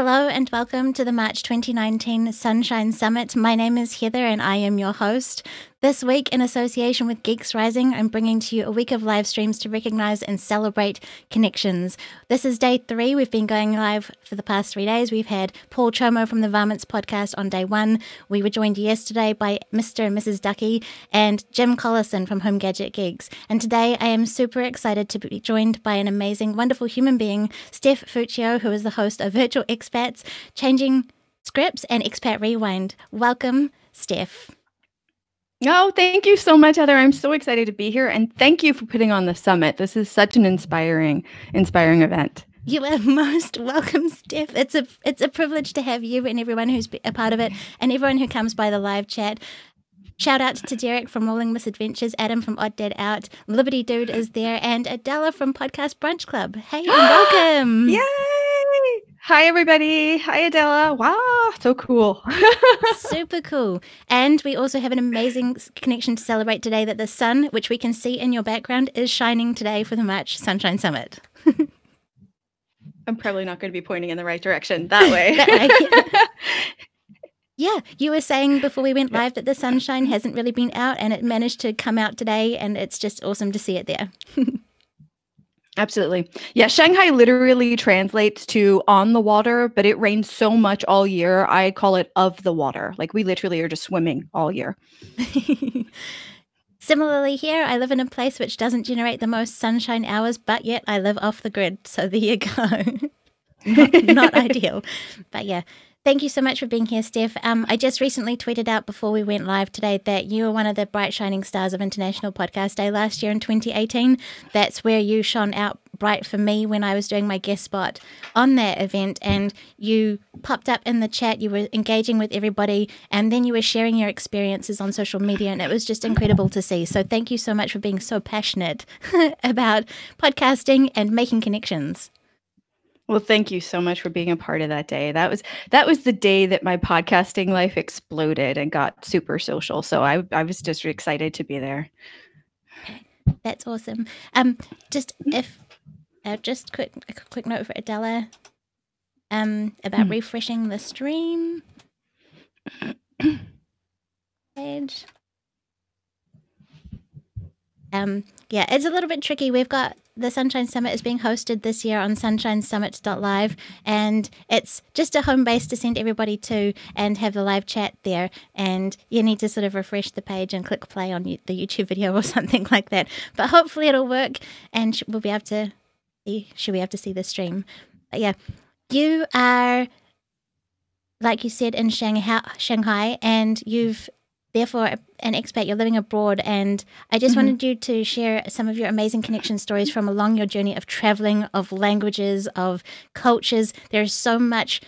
Hello and welcome to the March 2019 Sunshine Summit. My name is Heather and I am your host. This week, in association with Geeks Rising, I'm bringing to you a week of live streams to recognize and celebrate connections. This is day 3. We've been going live for the past 3 days. We've had Csomo from the Varmints podcast on day 1. We were joined yesterday by Mr. and Mrs. Ducky and Jim Collison from Home Gadget Geeks. And today I am super excited to be joined by an amazing, wonderful human being, Steph Fuccio, who is the host of Virtual Expats, Changing Scripts and Expat Rewind. Welcome, Steph. Oh, thank you so much, Heather. I'm so excited to be here, and thank you for putting on the summit. This is such an inspiring event. You are most welcome, Steph. It's a privilege to have you and everyone who's a part of it, and everyone who comes by the live chat. Shout out to Derek from Rolling Misadventures, Adam from Odd Dad Out, Liberty Dude is there, and Adela from Podcast Brunch Club. Hey, and welcome! Yay! Hi, everybody. Hi, Adela. Wow, so cool. Super cool. And we also have an amazing connection to celebrate today that the sun, which we can see in your background, is shining today for the March Sunshine Summit. I'm probably not going to be pointing in the right direction that way. Yeah, you were saying before we went live that the sunshine hasn't really been out and it managed to come out today, and it's just awesome to see it there. Absolutely. Yeah, Shanghai literally translates to on the water, but it rains so much all year. I call it of the water. Like we literally are just swimming all year. Similarly here, I live in a place which doesn't generate the most sunshine hours, but yet I live off the grid. So there you go. not ideal. But yeah. Thank you so much for being here, Steph. I just recently tweeted out before we went live today that you were one of the bright shining stars of International Podcast Day last year in 2018. That's where you shone out bright for me when I was doing my guest spot on that event, and you popped up in the chat, you were engaging with everybody, and then you were sharing your experiences on social media, and it was just incredible to see. So thank you so much for being so passionate about podcasting and making connections. Well, thank you so much for being a part of that day. That was the day that my podcasting life exploded and got super social. So I was just excited to be there. That's awesome. Just a quick note for Adela about refreshing the stream page. Yeah, it's a little bit tricky. We've got the Sunshine Summit is being hosted this year on sunshinesummit.live, and it's just a home base to send everybody to and have the live chat there, and you need to sort of refresh the page and click play on the YouTube video or something like that. But hopefully it'll work, and we'll be able to see the stream. But yeah, you are, like you said, in Shanghai, and you've therefore an expat, you're living abroad, and I just wanted you to share some of your amazing connection stories from along your journey of traveling, of languages, of cultures. There's so much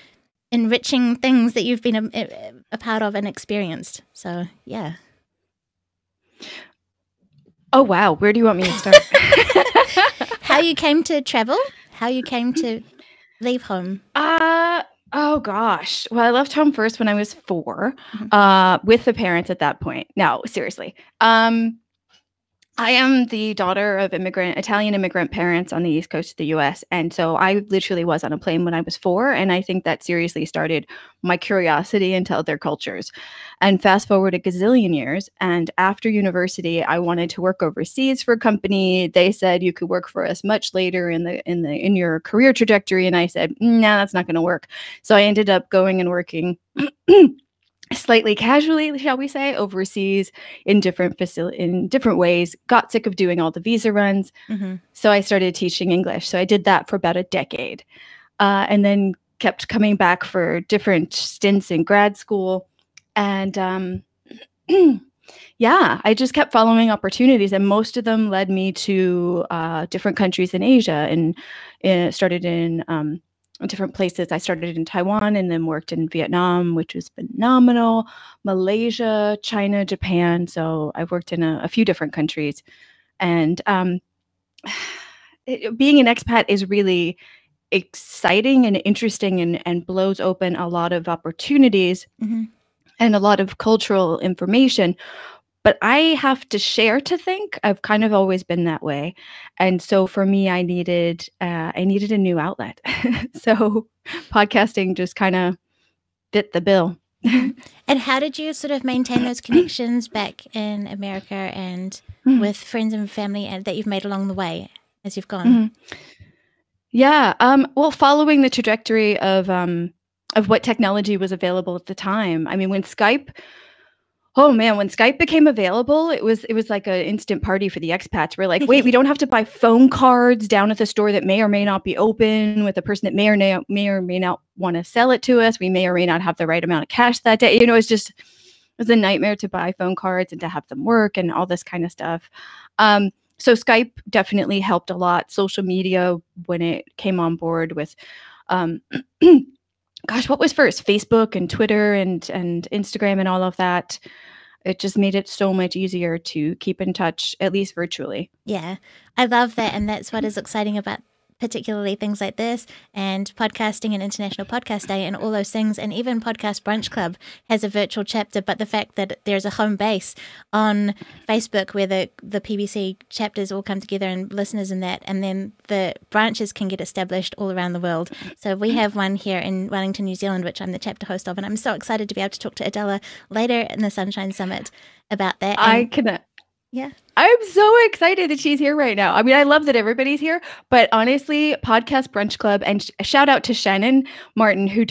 enriching things that you've been a part of and experienced. So, yeah. Oh, wow. Where do you want me to start? How you came to travel, how you came to leave home. Oh gosh. Well, I left home first when I was 4, with the parents at that point. No, seriously. I am the daughter of Italian immigrant parents on the East Coast of the US. And so I literally was on a plane when I was 4. And I think that seriously started my curiosity into other cultures. And fast forward a gazillion years. And after university, I wanted to work overseas for a company. They said you could work for us much later in your career trajectory. And I said, no, that's not going to work. So I ended up going and working slightly casually, shall we say, overseas in different ways, got sick of doing all the visa runs. So I started teaching English. So I did that for about a decade, and then kept coming back for different stints in grad school. And yeah, I just kept following opportunities, and most of them led me to different countries in Asia, and started in different places. I started in Taiwan and then worked in Vietnam, which was phenomenal, Malaysia, China, Japan. So I've worked in a few different countries. And being an expat is really exciting and interesting, and blows open a lot of opportunities and a lot of cultural information. but I have to share to think. I've kind of always been that way. And so for me, I needed a new outlet. So podcasting just kind of fit the bill. And how did you sort of maintain those connections back in America and with friends and family that you've made along the way as you've gone? Yeah. Well, following the trajectory of what technology was available at the time. I mean, when Skype became available, it was like an instant party for the expats. We're like, wait, we don't have to buy phone cards down at the store that may or may not be open with a person that may or may not want to sell it to us. We may or may not have the right amount of cash that day. You know, it was a nightmare to buy phone cards and to have them work and all this kind of stuff. So Skype definitely helped a lot. Social media, when it came on board with, gosh, what was first? Facebook and Twitter and Instagram and all of that. It just made it so much easier to keep in touch, at least virtually. Yeah, I love that. And that's what is exciting about particularly things like this and podcasting and International Podcast Day and all those things. And even Podcast Brunch Club has a virtual chapter, but the fact that there's a home base on Facebook where the PBC chapters all come together and listeners in that, and then the branches can get established all around the world. So we have one here in Wellington, New Zealand, which I'm the chapter host of, and I'm so excited to be able to talk to Adela later in the Sunshine Summit about that. Yeah. I'm so excited that she's here right now. I mean, I love that everybody's here, but honestly, Podcast Brunch Club, and shout out to Shannon Martin, who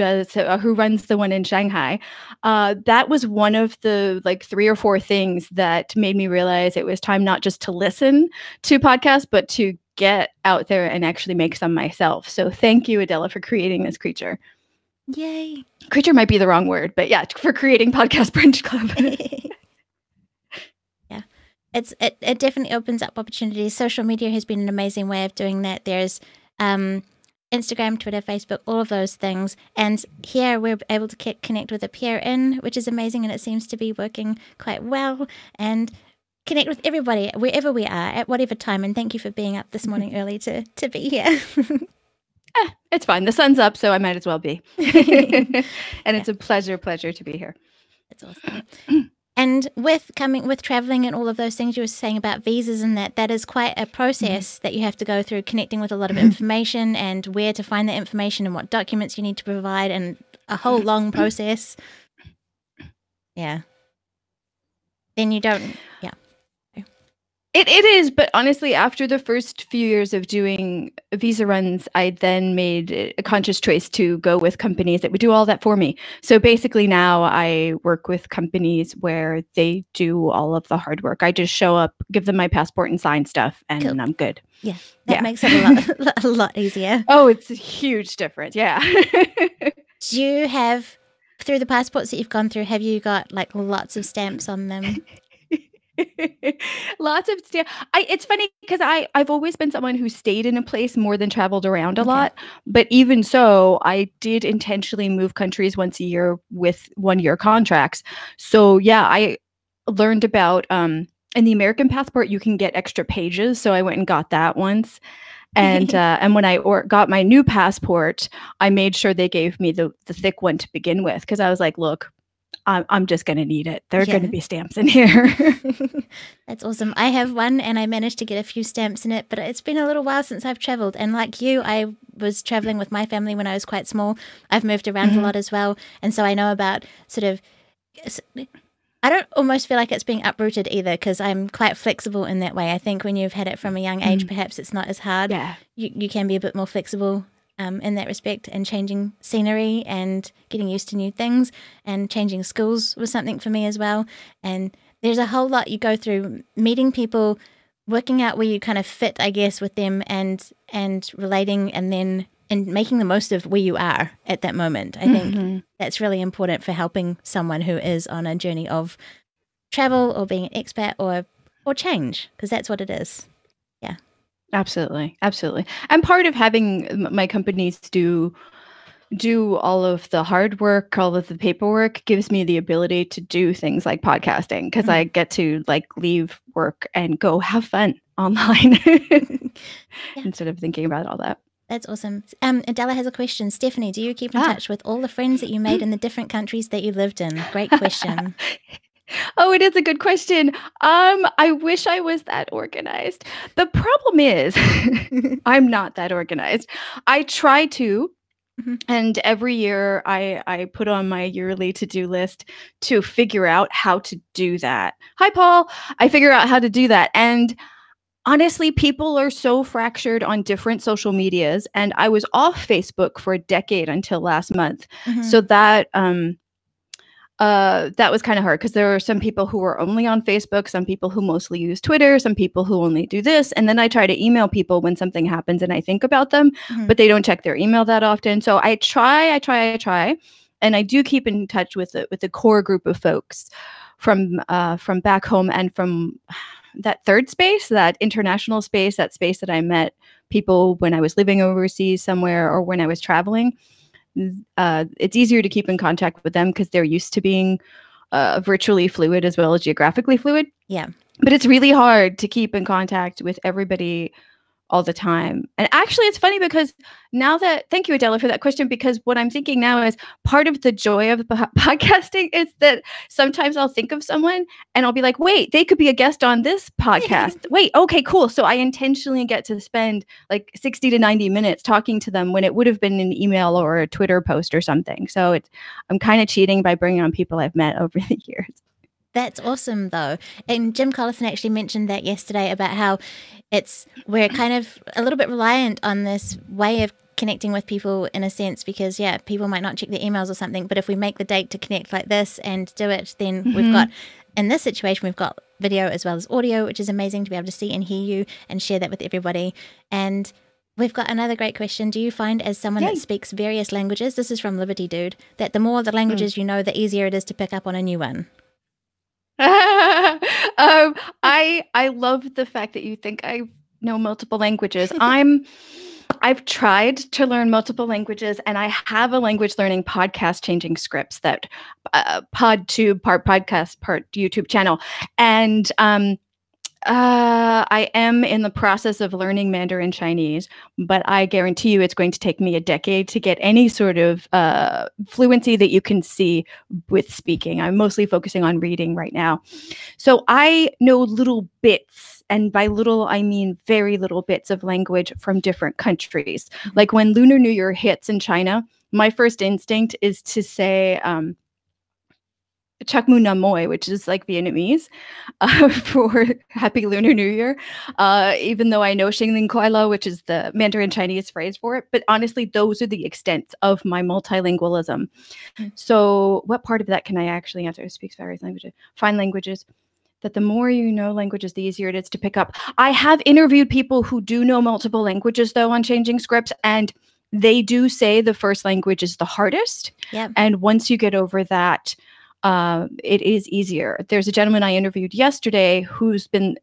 runs the one in Shanghai. That was one of the 3 or 4 things that made me realize it was time not just to listen to podcasts, but to get out there and actually make some myself. So thank you, Adela, for creating this creature. Yay. Creature might be the wrong word, but yeah, for creating Podcast Brunch Club. It definitely opens up opportunities. Social media has been an amazing way of doing that. There's Instagram, Twitter, Facebook, all of those things. And here we're able to connect with a peer in, which is amazing, and it seems to be working quite well. And connect with everybody wherever we are at whatever time. And thank you for being up this morning early to be here. It's fine. The sun's up, so I might as well be. And it's a pleasure to be here. That's awesome. And with traveling and all of those things you were saying about visas and that is quite a process that you have to go through, connecting with a lot of information and where to find that information and what documents you need to provide, and a whole long process. Yeah. Then you don't, yeah. It is, but honestly, after the first few years of doing visa runs, I then made a conscious choice to go with companies that would do all that for me. So basically now I work with companies where they do all of the hard work. I just show up, give them my passport and sign stuff, and Cool. I'm good. Yeah, that makes it a lot easier. Oh, it's a huge difference. Yeah. Do you have, through the passports that you've gone through, have you got lots of stamps on them? Lots of it's funny because I've always been someone who stayed in a place more than traveled around a lot, but even so, I did intentionally move countries once a year with 1-year contracts. So yeah, I learned about in the American passport you can get extra pages, so I went and got that once. And when I got my new passport, I made sure they gave me the thick one to begin with, because I was like, look, I'm just going to need it. There are going to be stamps in here. That's awesome. I have one and I managed to get a few stamps in it, but it's been a little while since I've traveled. And like you, I was traveling with my family when I was quite small. I've moved around a lot as well. And so I know about sort of, I don't almost feel like it's being uprooted either, because I'm quite flexible in that way. I think when you've had it from a young age, perhaps it's not as hard. Yeah. You can be a bit more flexible in that respect, and changing scenery and getting used to new things, and changing schools was something for me as well. And there's a whole lot you go through, meeting people, working out where you kind of fit, I guess, with them, and relating, and making the most of where you are at that moment. I think that's really important for helping someone who is on a journey of travel or being an expat or change, because that's what it is. Yeah. Absolutely. And part of having my companies do all of the hard work, all of the paperwork, gives me the ability to do things like podcasting, because I get to leave work and go have fun online instead of thinking about all that. That's awesome. Adela has a question. Stephanie, do you keep in touch with all the friends that you made in the different countries that you lived in? Great question. Oh, it is a good question. I wish I was that organized. The problem is I'm not that organized. I try to, and every year I put on my yearly to-do list to figure out how to do that. Hi, Paul. I figure out how to do that. And honestly, people are so fractured on different social medias. And I was off Facebook for a decade until last month. So that was kind of hard because there are some people who are only on Facebook, some people who mostly use Twitter, some people who only do this. And then I try to email people when something happens and I think about them, but they don't check their email that often. So I try. And I do keep in touch with the core group of folks from back home and from that third space, that international space, that space that I met people when I was living overseas somewhere or when I was traveling. It's easier to keep in contact with them because they're used to being virtually fluid as well as geographically fluid. Yeah. But it's really hard to keep in contact with everybody all the time. And actually, it's funny because thank you, Adela, for that question, because what I'm thinking now is part of the joy of podcasting is that sometimes I'll think of someone and I'll be like, wait, they could be a guest on this podcast. Wait, okay, cool. So I intentionally get to spend like 60 to 90 minutes talking to them when it would have been an email or a Twitter post or something. So I'm kind of cheating by bringing on people I've met over the years. That's awesome, though. And Jim Collison actually mentioned that yesterday about how we're kind of a little bit reliant on this way of connecting with people in a sense because, people might not check their emails or something. But if we make the date to connect like this and do it, then we've got, in this situation, we've got video as well as audio, which is amazing to be able to see and hear you and share that with everybody. And we've got another great question. Do you find, as someone that speaks various languages, this is from Liberty Dude, that the more the languages you know, the easier it is to pick up on a new one? I love the fact that you think I know multiple languages. I've tried to learn multiple languages, and I have a language learning podcast, Changing Scripts, that PodTube, part podcast, part YouTube channel. And I am in the process of learning Mandarin Chinese, but I guarantee you it's going to take me a decade to get any sort of fluency that you can see with speaking. I'm mostly focusing on reading right now. So I know little bits, and by little, I mean very little bits of language from different countries. Like when Lunar New Year hits in China, my first instinct is to say, Chak Mu Nam Moi, which is like Vietnamese for Happy Lunar New Year, even though I know Xing Ling Kuai Lo, which is the Mandarin Chinese phrase for it. But honestly, those are the extent of my multilingualism. So what part of that can I actually answer? Speaks various languages. Find languages. That the more you know languages, the easier it is to pick up. I have interviewed people who do know multiple languages, though, on Changing Scripts, and they do say the first language is the hardest. Yep. And once you get over that, it is easier. There's a gentleman I interviewed yesterday who has been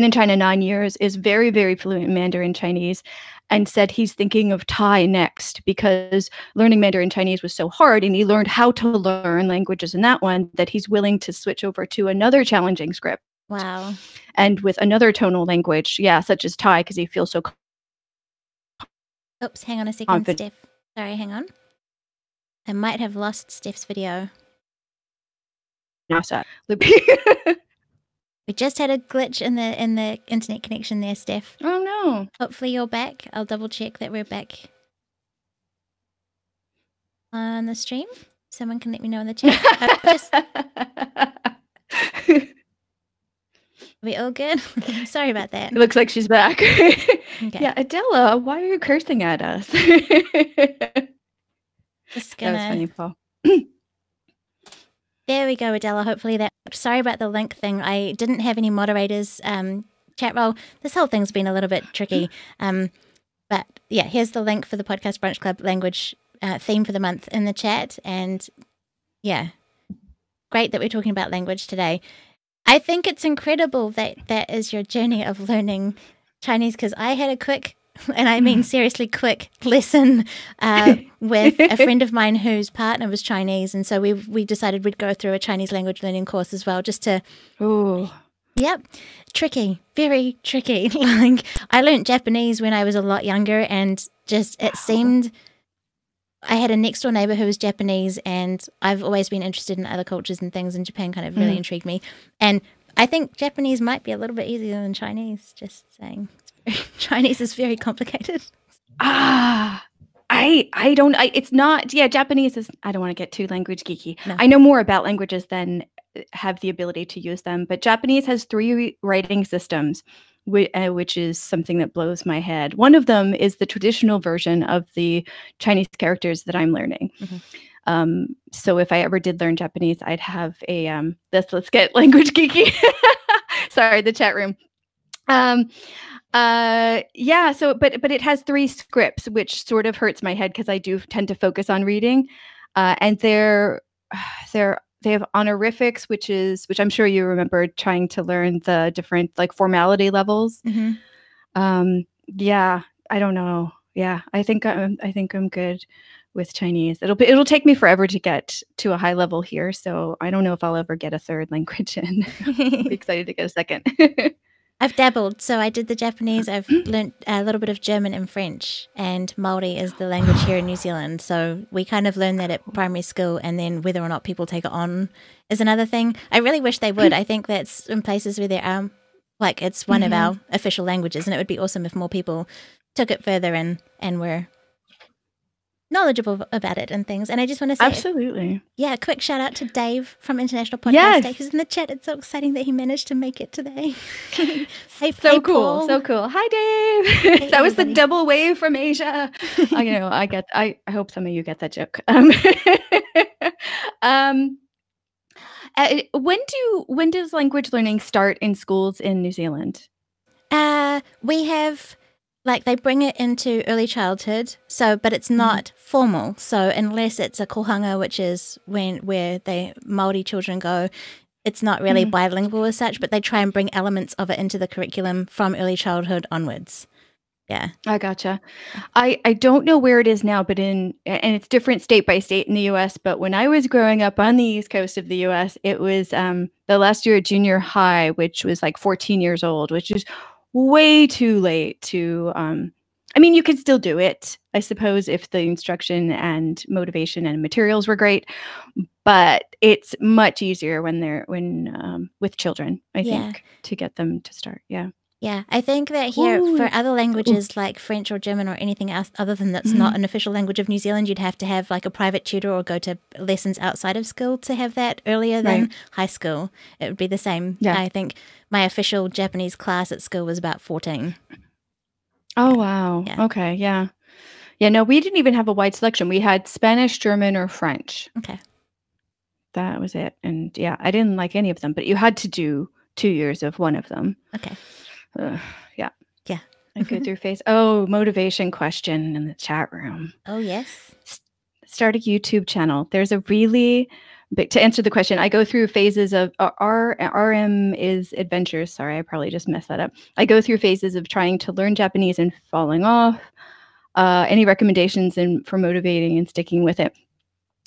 in China 9 years, is very, very fluent in Mandarin Chinese, and said he's thinking of Thai next because learning Mandarin Chinese was so hard, and he learned how to learn languages in that one, that he's willing to switch over to another challenging script. Wow. And with another tonal language, such as Thai, because he feels so Oops, hang on a second, Steph. Sorry, hang on. I might have lost Steph's video. We just had a glitch in the internet connection there, Steph. Oh no. Hopefully you're back. I'll double check that we're back on the stream. Someone can let me know in the chat. Are we all good? Sorry about that. It looks like she's back. Okay. Yeah, Adela, why are you cursing at us? Just That was funny, Paul. There we go, Adela. Hopefully that. Sorry about the link thing. I didn't have any moderators chat roll. This whole thing's been a little bit tricky. But yeah, here's the link for the Podcast Brunch Club language theme for the month in the chat. And yeah, great that we're talking about language today. I think it's incredible that that is your journey of learning Chinese, because I had a quick, and I mean seriously quick, lesson with a friend of mine whose partner was Chinese, and so we decided we'd go through a Chinese language learning course as well, just to. Ooh. Yep, tricky, very tricky. Like I learned Japanese when I was a lot younger, and just it seemed I had a next door neighbor who was Japanese, and I've always been interested in other cultures and things, and Japan kind of really intrigued me. And I think Japanese might be a little bit easier than Chinese, just saying. Chinese is very complicated. It's not, Japanese is, I don't want to get too language geeky. No. I know more about languages than have the ability to use them, but Japanese has 3 writing systems, which is something that blows my head. One of them is the traditional version of the Chinese characters that I'm learning. So if I ever did learn Japanese, I'd have a, let's get language geeky. Sorry, the chat room. So but it has 3 scripts, which sort of hurts my head because I do tend to focus on reading, and they have honorifics, which I'm sure you remember trying to learn the different like formality levels. I don't know. I think I'm good with Chinese. It'll take me forever to get to a high level here, so I don't know if I'll ever get a third language in. I'll be excited to get a second. I've dabbled. So I did the Japanese. I've learnt a little bit of German and French, and Māori is the language here in New Zealand. So we kind of learn that at primary school, and then whether or not people take it on is another thing. I really wish they would. I think that's in places where there are, like, it's one of our official languages, and it would be awesome if more people took it further and were knowledgeable about it and things. And I just want to say, absolutely, a quick shout out to Dave from International Podcast Day, who's in the chat. It's so exciting that he managed to make it today. So cool. Hi, Dave. That was the double wave from Asia. I hope some of you get that joke. When does language learning start in schools in New Zealand? We have, like, they bring it into early childhood, but it's not formal. So unless it's a kohanga, which is where the Māori children go, it's not really bilingual as such, but they try and bring elements of it into the curriculum from early childhood onwards. Yeah. I gotcha. I don't know where it is now, and it's different state by state in the US, but when I was growing up on the East Coast of the US, it was the last year of junior high, which was like 14 years old, which is way too late to you could still do it, I suppose, if the instruction and motivation and materials were great, but it's much easier when with children, I think, to get them to start. Yeah, I think that here for other languages like French or German or anything else other than that's not an official language of New Zealand, you'd have to have like a private tutor or go to lessons outside of school to have that earlier than high school. It would be the same. Yeah. I think my official Japanese class at school was about 14. Oh, wow. Yeah. Okay, yeah. Yeah, no, we didn't even have a wide selection. We had Spanish, German, or French. Okay. That was it. And I didn't like any of them, but you had to do 2 years of one of them. Okay. Yeah. I go through phase. Oh, motivation question in the chat room. Oh, yes. Start a YouTube channel. There's a really big, to answer the question, I go through phases of RM is adventures. Sorry, I probably just messed that up. I go through phases of trying to learn Japanese and falling off. Any recommendations for motivating and sticking with it?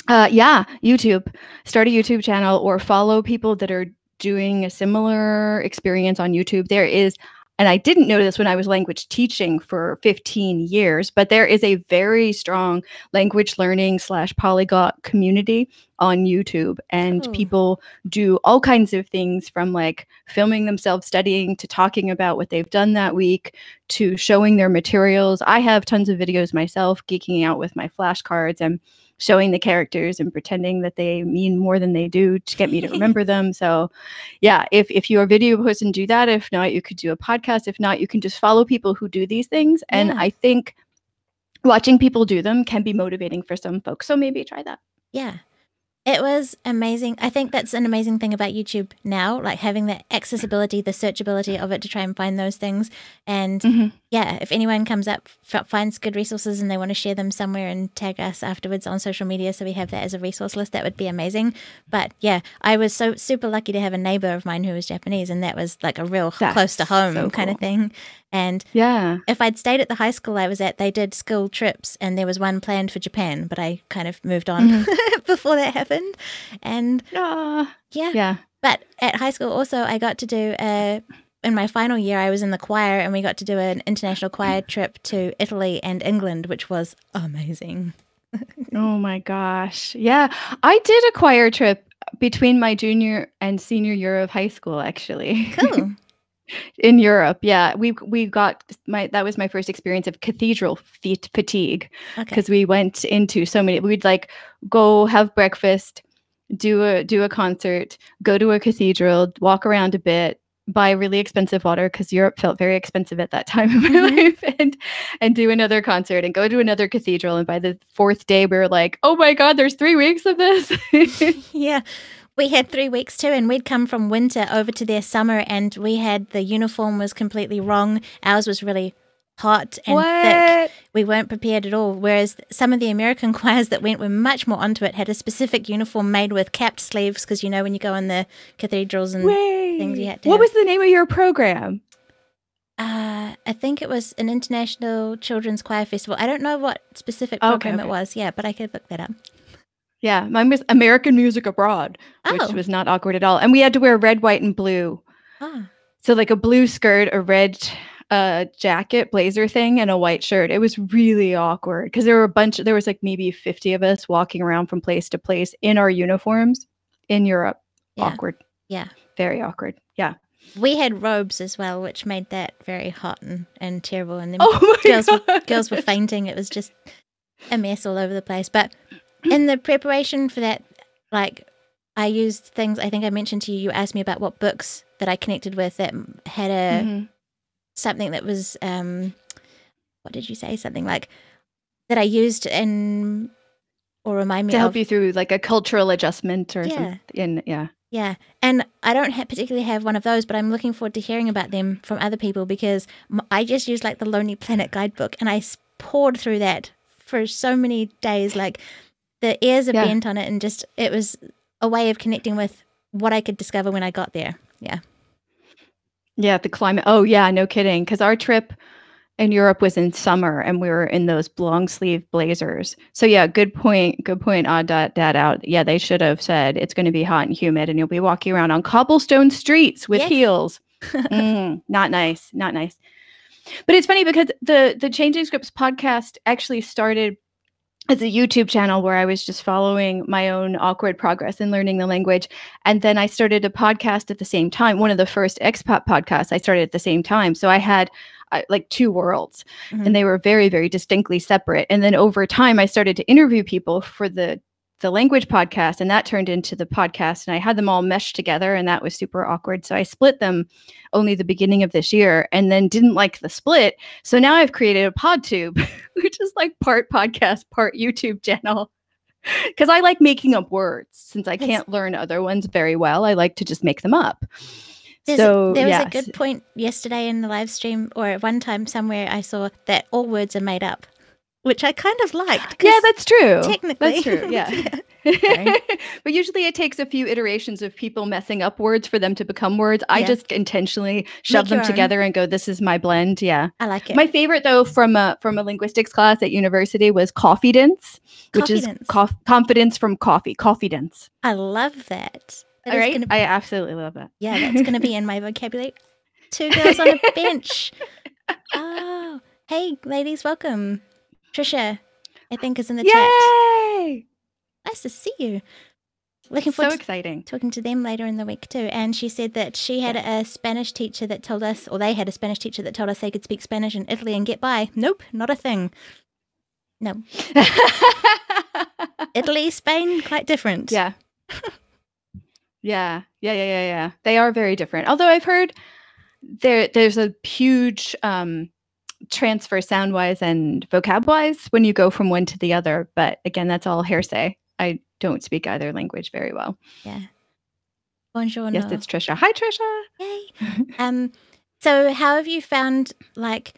YouTube. Start a YouTube channel or follow people that are doing a similar experience on YouTube. There is, and I didn't know this when I was language teaching for 15 years, but there is a very strong language learning / polyglot community on YouTube. And people do all kinds of things from like filming themselves studying to talking about what they've done that week to showing their materials. I have tons of videos myself geeking out with my flashcards and showing the characters and pretending that they mean more than they do to get me to remember them. So if you're a video person, do that. If not, you could do a podcast. If not, you can just follow people who do these things. And I think watching people do them can be motivating for some folks. So maybe try that. Yeah. It was amazing. I think that's an amazing thing about YouTube now, like having the accessibility, the searchability of it to try and find those things. And if anyone comes up, finds good resources and they want to share them somewhere and tag us afterwards on social media so we have that as a resource list, that would be amazing. But I was so super lucky to have a neighbor of mine who was Japanese, and that was like a real close to home kind of thing. And if I'd stayed at the high school I was at, they did school trips, and there was one planned for Japan, but I kind of moved on before that happened. And but at high school also I got to do in my final year I was in the choir, and we got to do an international choir trip to Italy and England, which was amazing. Oh my gosh. Yeah. I did a choir trip between my junior and senior year of high school, actually. Cool. In Europe. Yeah. We got that was my first experience of cathedral fatigue, Okay. because we went into so many, we'd like go have breakfast, do a concert, go to a cathedral, walk around a bit, buy really expensive water because Europe felt very expensive at that time in my life, and do another concert and go to another cathedral. And by the fourth day, we were like, oh my God, there's 3 weeks of this. Yeah. We had 3 weeks too, and we'd come from winter over to their summer, and we had the uniform was completely wrong. Ours was really hot and thick. We weren't prepared at all. Whereas some of the American choirs that went were much more onto it, had a specific uniform made with capped sleeves, because you know when you go in the cathedrals and things, you had to. What was the name of your program? I think it was an International Children's Choir Festival. I don't know what specific program it was. Yeah, but I could look that up. Yeah, mine was American Music Abroad, which was not awkward at all. And we had to wear red, white, and blue. So like a blue skirt, a red jacket, blazer thing, and a white shirt. It was really awkward because there was like maybe 50 of us walking around from place to place in our uniforms in Europe. Yeah. Awkward. Yeah. Very awkward. Yeah. We had robes as well, which made that very hot and terrible. And then girls were fainting. It was just a mess all over the place. But in the preparation for that, like, I used things, I think I mentioned to you, you asked me about what books that I connected with that had a something that was, what did you say? Something like that I used or remind me to of. help you through like a cultural adjustment or something. Yeah. And I don't particularly have one of those, but I'm looking forward to hearing about them from other people, because I just used like the Lonely Planet guidebook, and I poured through that for so many days. Like the ears are bent on it, and just, it was a way of connecting with what I could discover when I got there. Yeah. Yeah, the climate. Oh, yeah, no kidding. Because our trip in Europe was in summer, and we were in those long sleeve blazers. So yeah, good point. Good point. Odd dad out. Yeah, they should have said it's going to be hot and humid, and you'll be walking around on cobblestone streets with heels. Not nice. Not nice. But it's funny because the Changing Scripts podcast actually started as a YouTube channel where I was just following my own awkward progress in learning the language. And then I started a podcast at the same time. One of the first expat podcasts I started at the same time. So I had like two worlds, and they were very, very distinctly separate. And then over time, I started to interview people for the language podcast, and that turned into the podcast, and I had them all meshed together, and that was super awkward. So I split them only the beginning of this year, and then didn't like the split. So now I've created a PodTube, which is like part podcast, part YouTube channel, because I like making up words. Since I can't learn other ones very well, I like to just make them up. There was a good point yesterday in the live stream, or at one time somewhere I saw that all words are made up, which I kind of liked. Yeah, that's true. Technically. That's true, yeah. But usually it takes a few iterations of people messing up words for them to become words. I just intentionally shove them together and go, this is my blend. Yeah. I like it. My favorite, though, from a linguistics class at university was confidence, which is confidence from coffee. Confidence. I love that. All right. I absolutely love that. Yeah, that's going to be in my vocabulary. 2 girls on a bench. Oh, hey, ladies, welcome. Trisha, I think, is in the chat. Yay! Nice to see you. Looking forward so exciting. Talking to them later in the week too. And she said that she had a Spanish teacher that told us, or they had a Spanish teacher that told us they could speak Spanish in Italy and get by. Nope, not a thing. No. Italy, Spain, quite different. Yeah. Yeah. They are very different. Although I've heard there's a huge transfer sound-wise and vocab-wise when you go from one to the other. But again, that's all hearsay. I don't speak either language very well. Yeah. Bonjour. Yes, it's Trisha. Hi, Trisha. Yay. So how have you found, like,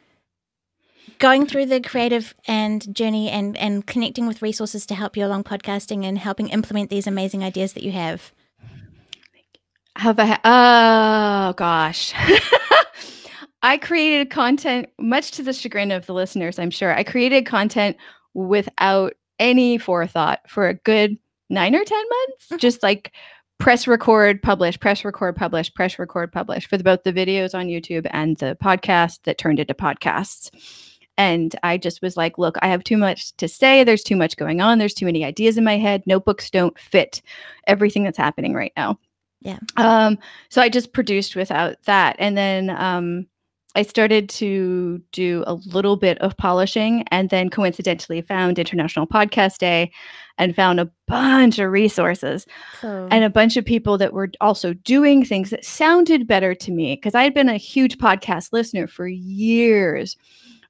going through the creative and journey and connecting with resources to help you along podcasting and helping implement these amazing ideas that you have? Oh, gosh. I created content, much to the chagrin of the listeners, I'm sure. I created content without any forethought for a good 9 or 10 months. Just like press record, publish, press record, publish, press record, publish for both the videos on YouTube and the podcast that turned into podcasts. And I just was like, look, I have too much to say. There's too much going on. There's too many ideas in my head. Notebooks don't fit everything that's happening right now. Yeah. So I just produced without that. And then I started to do a little bit of polishing, and then coincidentally found International Podcast Day and found a bunch of resources and a bunch of people that were also doing things that sounded better to me, because I had been a huge podcast listener for years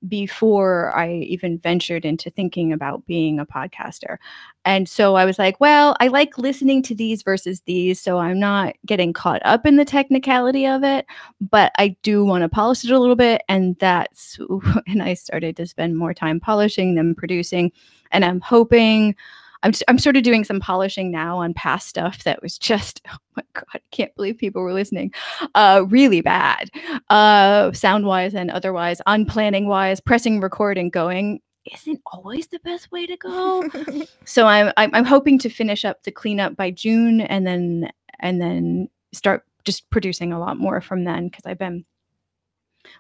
before I even ventured into thinking about being a podcaster. And so I was like, well, I like listening to these versus these, so I'm not getting caught up in the technicality of it, but I do want to polish it a little bit. And and I started to spend more time polishing than producing. And I'm hoping, I'm sort of doing some polishing now on past stuff that was just, oh my God, I can't believe people were listening, really bad, sound-wise and otherwise, unplanning wise. Pressing record and going isn't always the best way to go. So I'm hoping to finish up the cleanup by June, and then start just producing a lot more from then, because I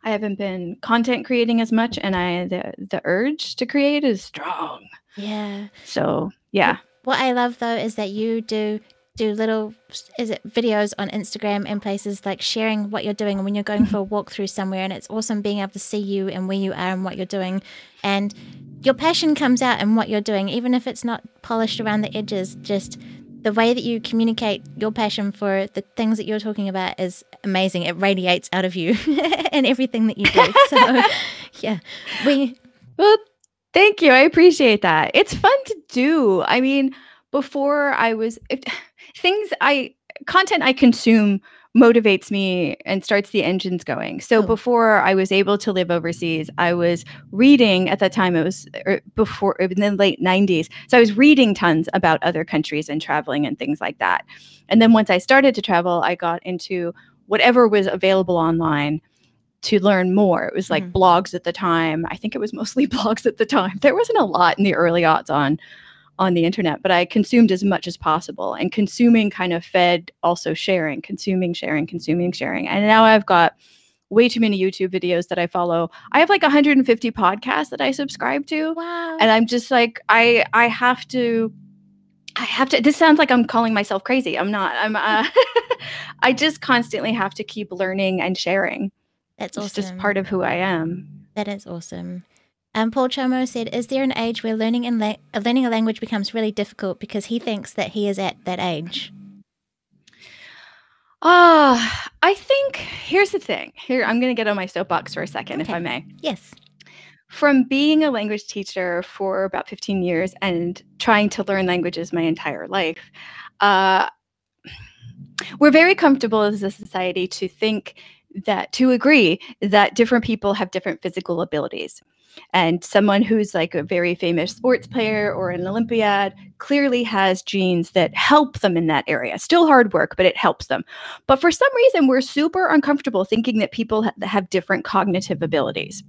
haven't been content creating as much, and the urge to create is strong. Yeah. So yeah. What I love though is that you do little videos on Instagram and places, like sharing what you're doing, and when you're going for a walk through somewhere, and it's awesome being able to see you and where you are and what you're doing, and your passion comes out in what you're doing, even if it's not polished around the edges. Just the way that you communicate your passion for the things that you're talking about is amazing. It radiates out of you and everything that you do. So yeah, well, thank you. I appreciate that. It's fun to do. I mean, before content I consume motivates me and starts the engines going. So before I was able to live overseas, I was reading. At that time, it was before, in the late 90s. So I was reading tons about other countries and traveling and things like that. And then once I started to travel, I got into whatever was available online to learn more. It was like blogs at the time. I think it was mostly blogs at the time. There wasn't a lot in the early aughts on the internet, but I consumed as much as possible, and consuming kind of fed also sharing, consuming, sharing. And now I've got way too many YouTube videos that I follow. I have like 150 podcasts that I subscribe to. Wow. And I'm just like, I have to, this sounds like I'm calling myself crazy. I'm not, I just constantly have to keep learning and sharing. That's awesome. It's just part of who I am. That is awesome. Paul Csomo said, is there an age where learning a language becomes really difficult because he thinks that he is at that age? I think, here's the thing. Here, I'm going to get on my soapbox for a second, if I may. Yes. From being a language teacher for about 15 years and trying to learn languages my entire life, we're very comfortable as a society to agree that different people have different physical abilities. And someone who's like a very famous sports player or an Olympiad clearly has genes that help them in that area. Still hard work, but it helps them. But for some reason, we're super uncomfortable thinking that people have different cognitive abilities.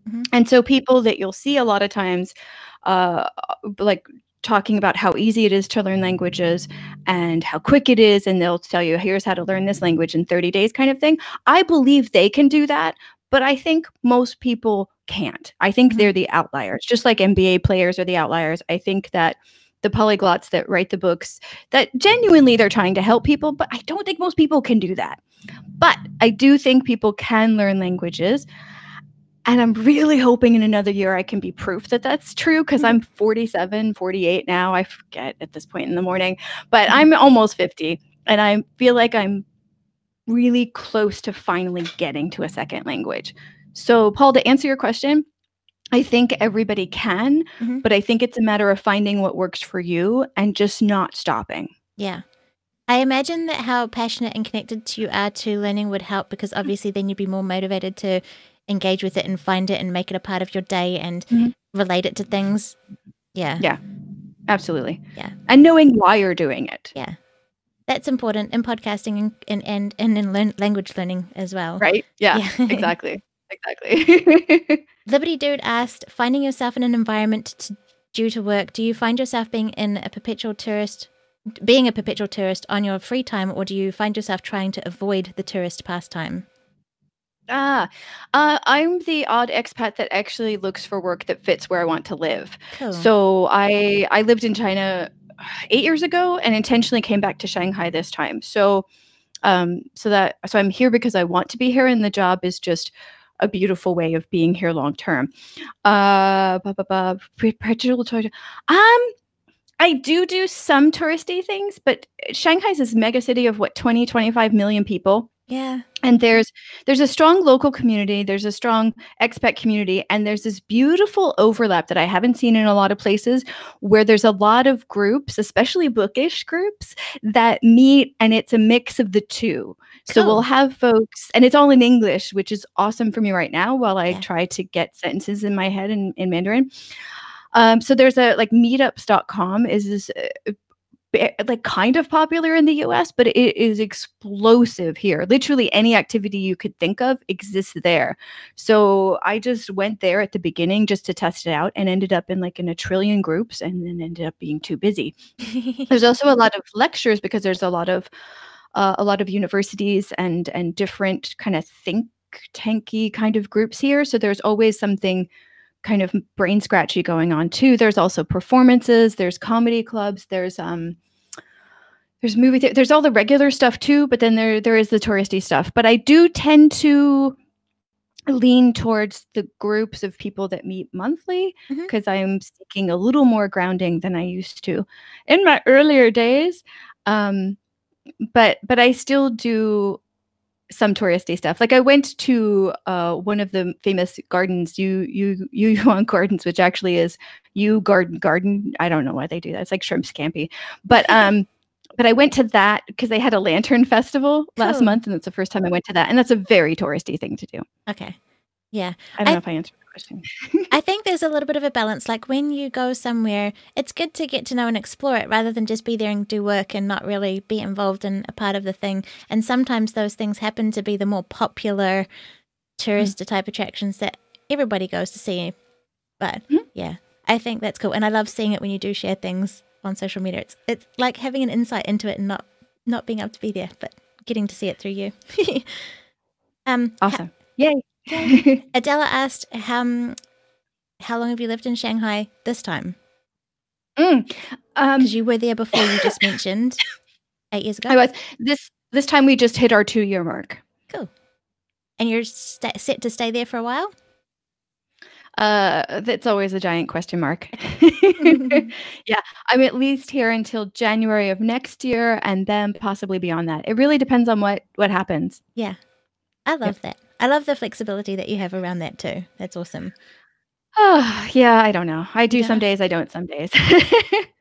Mm-hmm. And so people that you'll see a lot of times, like talking about how easy it is to learn languages and how quick it is, and they'll tell you, here's how to learn this language in 30 days kind of thing. I believe they can do that, but I think most people can't. I think they're the outliers, just like NBA players are the outliers. I think that the polyglots that write the books, that genuinely they're trying to help people, but I don't think most people can do that. But I do think people can learn languages. And I'm really hoping in another year I can be proof that that's true, because I'm 47, 48 now. I forget at this point in the morning, but I'm almost 50. And I feel like I'm really close to finally getting to a second language. So, Paul, to answer your question, I think everybody can, but I think it's a matter of finding what works for you and just not stopping. Yeah. I imagine that how passionate and connected you are to learning would help, because obviously then you'd be more motivated to engage with it and find it and make it a part of your day and relate it to things. Yeah. Yeah, absolutely. Yeah. And knowing why you're doing it. Yeah. That's important in podcasting and in language learning as well. Right? Yeah. Exactly. Liberty Dude asked, finding yourself in an environment due to work, do you find yourself being a perpetual tourist on your free time, or do you find yourself trying to avoid the tourist pastime? I'm the odd expat that actually looks for work that fits where I want to live. Cool. So I lived in China 8 years ago and intentionally came back to Shanghai this time. So so I'm here because I want to be here, and the job is just a beautiful way of being here long term. Perpetual toy. I do some touristy things, but Shanghai's this mega city of what, 20, 25 million people. Yeah. And there's a strong local community, there's a strong expat community, and there's this beautiful overlap that I haven't seen in a lot of places where there's a lot of groups, especially bookish groups, that meet, and it's a mix of the two. So we'll Cool. have folks, and it's all in English, which is awesome for me right now while I Yeah. try to get sentences in my head in Mandarin. So there's a like meetups.com is this like kind of popular in the US, but it is explosive here. Literally any activity you could think of exists there. So I just went there at the beginning just to test it out and ended up in a trillion groups and then ended up being too busy. There's also a lot of lectures because there's a lot of universities and different kind of think tanky kind of groups here. So there's always something kind of brain scratchy going on too. There's also performances, there's comedy clubs, there's movie there's all the regular stuff too, but then there is the touristy stuff. But I do tend to lean towards the groups of people that meet monthly because I'm seeking a little more grounding than I used to in my earlier days. But I still do some touristy stuff. Like I went to one of the famous gardens, Yuan Gardens, which actually is Garden. I don't know why they do that. It's like shrimp scampi. But but I went to that because they had a lantern festival last Cool. month, and that's the first time I went to that. And that's a very touristy thing to do. Okay. Yeah. I don't know if I answered the question. I think there's a little bit of a balance. Like when you go somewhere, it's good to get to know and explore it rather than just be there and do work and not really be involved in a part of the thing. And sometimes those things happen to be the more popular tourist type attractions that everybody goes to see. But yeah, I think that's cool. And I love seeing it when you do share things on social media. It's like having an insight into it and not being able to be there, but getting to see it through you. Awesome. Yay. Adela asked, how long have you lived in Shanghai this time? Because you were there before, you just mentioned 8 years ago. I was. This time we just hit our 2-year mark. Cool. And you're set to stay there for a while? That's always a giant question mark. Yeah, I'm at least here until January of next year, and then possibly beyond that. It really depends on what happens. Yeah, I love that. I love the flexibility that you have around that too. That's awesome. Oh, yeah, I don't know. I do some days, I don't some days.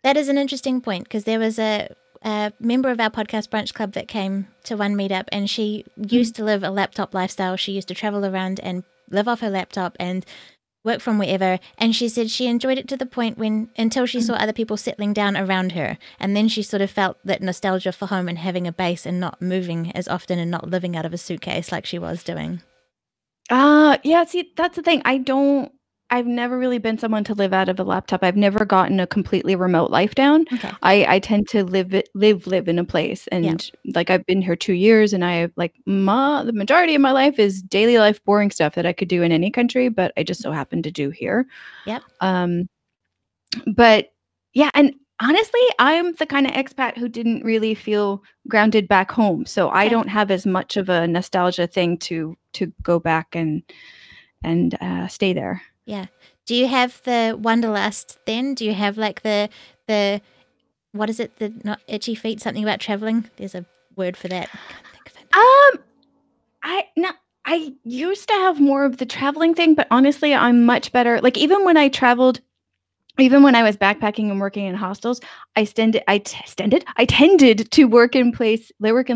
That is an interesting point because there was a member of our podcast Brunch Club that came to one meetup, and she used to live a laptop lifestyle. She used to travel around and live off her laptop and work from wherever. And she said she enjoyed it to the point until she saw other people settling down around her. And then she sort of felt that nostalgia for home and having a base and not moving as often and not living out of a suitcase like she was doing. Yeah, see, that's the thing. I've never really been someone to live out of a laptop. I've never gotten a completely remote life down. Okay. I tend to live in a place, and like I've been here 2 years, and I like the majority of my life is daily life boring stuff that I could do in any country, but I just so happen to do here. Yep. But yeah, and honestly, I'm the kind of expat who didn't really feel grounded back home, so I don't have as much of a nostalgia thing to go back and stay there. Yeah. Do you have the wanderlust then? Do you have like the what is it? The not itchy feet, something about traveling? There's a word for that. I can't think of it. I used to have more of the traveling thing, but honestly, I'm much better. Like even when I was backpacking and working in hostels, I tended to work and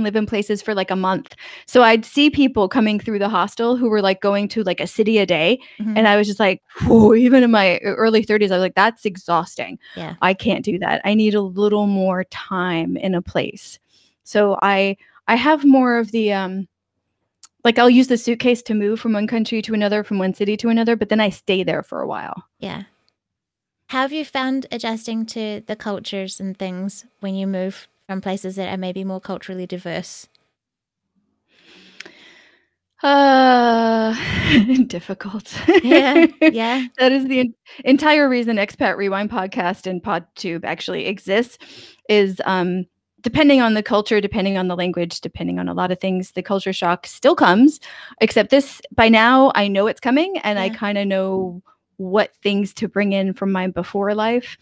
live in places for like a month. So I'd see people coming through the hostel who were like going to like a city a day. And I was just like, whoa, even in my early 30s, I was like, that's exhausting. Yeah. I can't do that. I need a little more time in a place. So I have more of the, like I'll use the suitcase to move from one country to another, from one city to another, but then I stay there for a while. Yeah. How have you found adjusting to the cultures and things when you move from places that are maybe more culturally diverse? Uh, difficult. Yeah, yeah, That is the entire reason Expat Rewind podcast and PodTube actually exists is depending on the culture, depending on the language, depending on a lot of things, the culture shock still comes. Except this, by now, I know it's coming, and I yeah, kind of know what things to bring in from my before life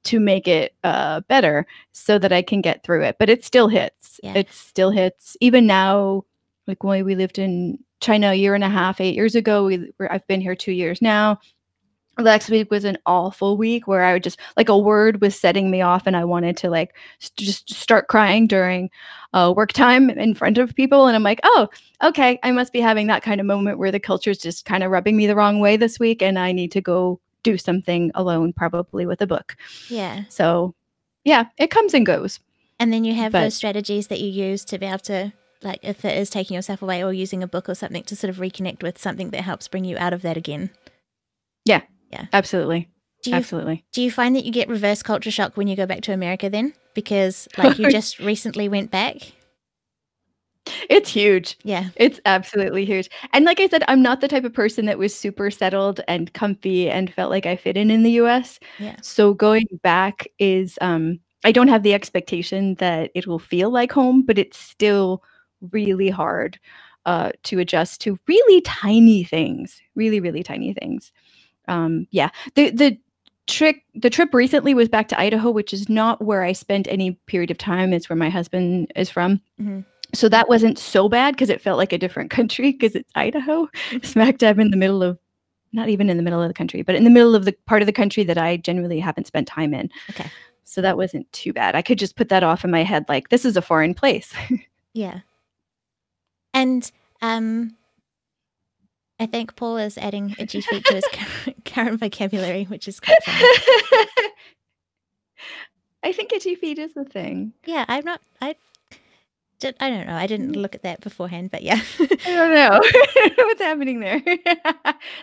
to make it better so that I can get through it. But it still hits. yeah. It still hits. Even now, like when we lived in China a year and a half, 8 years ago, I've been here 2 years now. Last week was an awful week where I would just like a word was setting me off and I wanted to like just start crying during work time in front of people. And I'm like, oh, okay, I must be having that kind of moment where the culture's just kind of rubbing me the wrong way this week and I need to go do something alone, probably with a book. Yeah. So yeah, it comes and goes. And then you have But those strategies that you use to be able to, like, if it is taking yourself away or using a book or something to sort of reconnect with something that helps bring you out of that again. yeah, Yeah. absolutely. Do you find that you get reverse culture shock when you go back to America then? Because, like, you just recently went back? It's huge. Yeah. It's absolutely huge. And like I said, I'm not the type of person that was super settled and comfy and felt like I fit in the US. Yeah. So going back is I don't have the expectation that it will feel like home, but it's still really hard to adjust to really tiny things. Really, really tiny things. Yeah. The trip recently was back to Idaho, which is not where I spent any period of time. It's where my husband is from. Mm-hmm. So that wasn't so bad because it felt like a different country because it's Idaho, smack dab in the middle of, not even in the middle of the country, but in the middle of the part of the country that I generally haven't spent time in. Okay. So that wasn't too bad. I could just put that off in my head like, this is a foreign place. Yeah. And I think Paul is adding itchy feet to his current vocabulary, which is quite funny. I think itchy feet is the thing. Yeah, I don't know. I didn't look at that beforehand, but yeah. I don't know. What's happening there?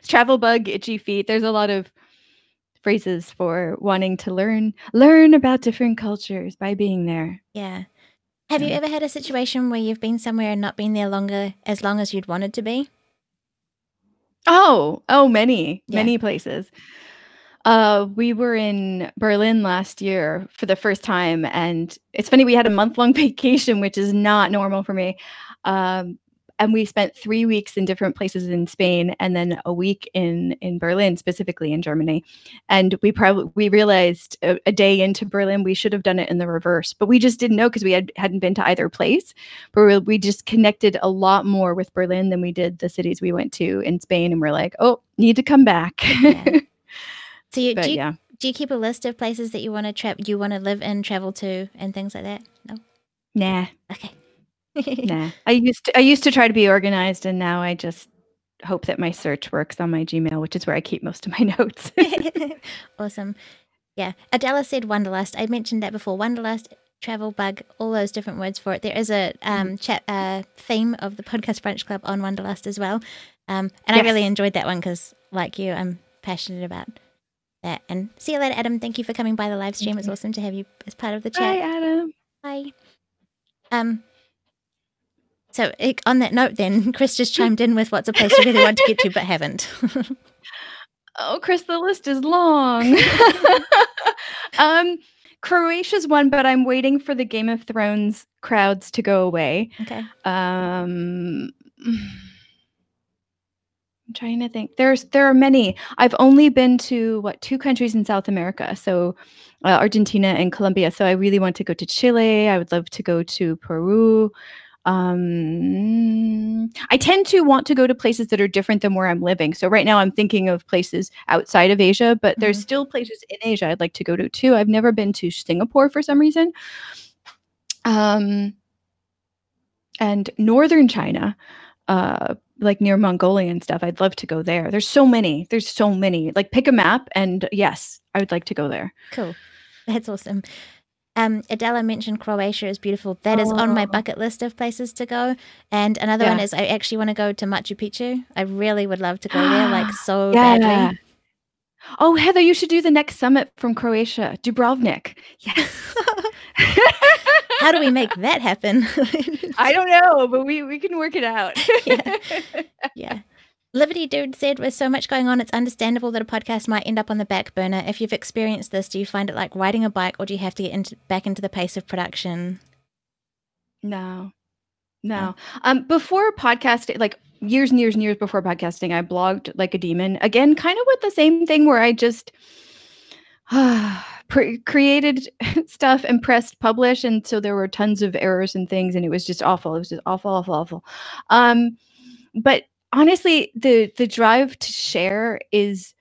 Travel bug, itchy feet. There's a lot of phrases for wanting to learn about different cultures by being there. Yeah. Have you ever had a situation where you've been somewhere and not been there as long as you'd wanted to be? Oh, many places. We were in Berlin last year for the first time, and it's funny, we had a month-long vacation, which is not normal for me. And we spent 3 weeks in different places in Spain and then a week in Berlin, specifically in Germany. And we realized a day into Berlin, we should have done it in the reverse, but we just didn't know because we hadn't been to either place. But we just connected a lot more with Berlin than we did the cities we went to in Spain. And we're like, oh, need to come back. Yeah. So do you keep a list of places that you want to live in, travel to, and things like that? No. Nah. Okay. Nah. I used to try to be organized, and now I just hope that my search works on my Gmail, which is where I keep most of my notes. Awesome. Yeah. Adela said Wanderlust. I mentioned that before. Wanderlust, travel bug, all those different words for it. There is a theme of the Podcast Brunch Club on Wanderlust as well. And yes. I really enjoyed that one because, like you, I'm passionate about that. And see you later, Adam. Thank you for coming by the live stream. It's awesome to have you as part of the chat. Hi, Adam. Bye. So on that note then, Chris just chimed in with what's a place you really want to get to but haven't. Oh, Chris, the list is long. Croatia's one, but I'm waiting for the Game of Thrones crowds to go away. Okay. I'm trying to think. There are many. I've only been to 2 countries in South America, so Argentina and Colombia. So I really want to go to Chile. I would love to go to Peru. I tend to want to go to places that are different than where I'm living. So right now I'm thinking of places outside of Asia, but there's still places in Asia I'd like to go to too. I've never been to Singapore for some reason. And northern China, like near Mongolia and stuff. I'd love to go there. There's so many. Like pick a map and yes, I would like to go there. Cool. That's awesome. Adela mentioned Croatia is beautiful. That is on my bucket list of places to go. And another one is I actually want to go to Machu Picchu. I really would love to go there, like so badly. Oh, Heather, you should do the next summit from Croatia, Dubrovnik. Yes. How do we make that happen? I don't know, but we can work it out. Yeah. Liberty Dude said, with so much going on, it's understandable that a podcast might end up on the back burner. If you've experienced this, do you find it like riding a bike, or do you have to get back into the pace of production? No. Before podcasting, like years and years and years before podcasting, I blogged like a demon. Again, kind of with the same thing where I just created stuff and pressed publish, and so there were tons of errors and things, and it was just awful. It was just awful. But honestly, the drive to share is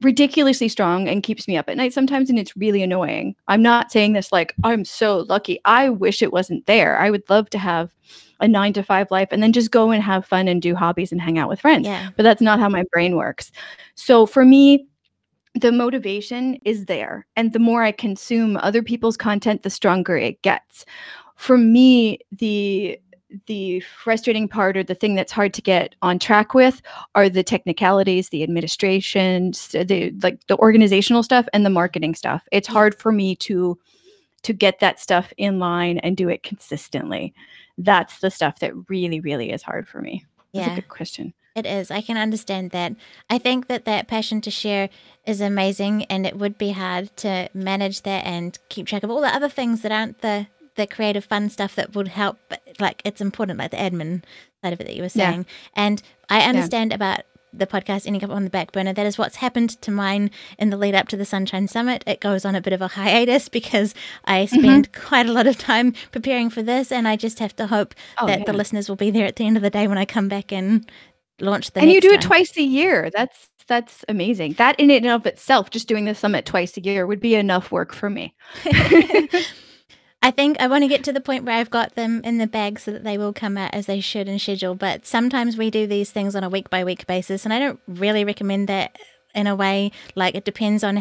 ridiculously strong and keeps me up at night sometimes, and it's really annoying. I'm not saying this like I'm so lucky. I wish it wasn't there. I would love to have a 9-to-5 life and then just go and have fun and do hobbies and hang out with friends. Yeah. But that's not how my brain works. So for me, the motivation is there, and the more I consume other people's content, the stronger it gets. For me, the frustrating part, or the thing that's hard to get on track with, are the technicalities, the administration, the organizational stuff and the marketing stuff. It's hard for me to get that stuff in line and do it consistently. That's the stuff that really, really is hard for me. That's a good question. It is. I can understand that. I think that passion to share is amazing, and it would be hard to manage that and keep track of all the other things that aren't the creative fun stuff that would help. But like, it's important, like the admin side of it that you were saying. Yeah. And I understand about the podcast ending up on the back burner. That is what's happened to mine in the lead up to the Sunshine Summit. It goes on a bit of a hiatus because I spend quite a lot of time preparing for this, and I just have to hope that the listeners will be there at the end of the day when I come back and launch the and next you do it one. Twice a year. That's amazing. That in and of itself, just doing the summit twice a year would be enough work for me. I think I want to get to the point where I've got them in the bag so that they will come out as they should in schedule. But sometimes we do these things on a week-by-week basis, and I don't really recommend that in a way. Like, it depends on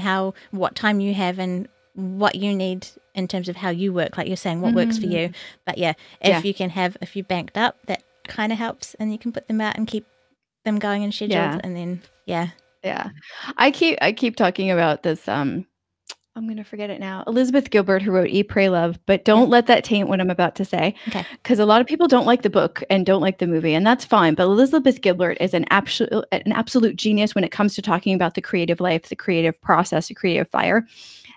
what time you have and what you need in terms of how you work. Like you're saying, what works for you. But if you can have a few banked up, that kind of helps, and you can put them out and keep them going and scheduled. And then I keep talking about this. I'm going to forget it now. Elizabeth Gilbert, who wrote Eat, Pray, Love, but don't let that taint what I'm about to say. Okay. Because a lot of people don't like the book and don't like the movie, and that's fine. But Elizabeth Gilbert is an absolute genius when it comes to talking about the creative life, the creative process, the creative fire.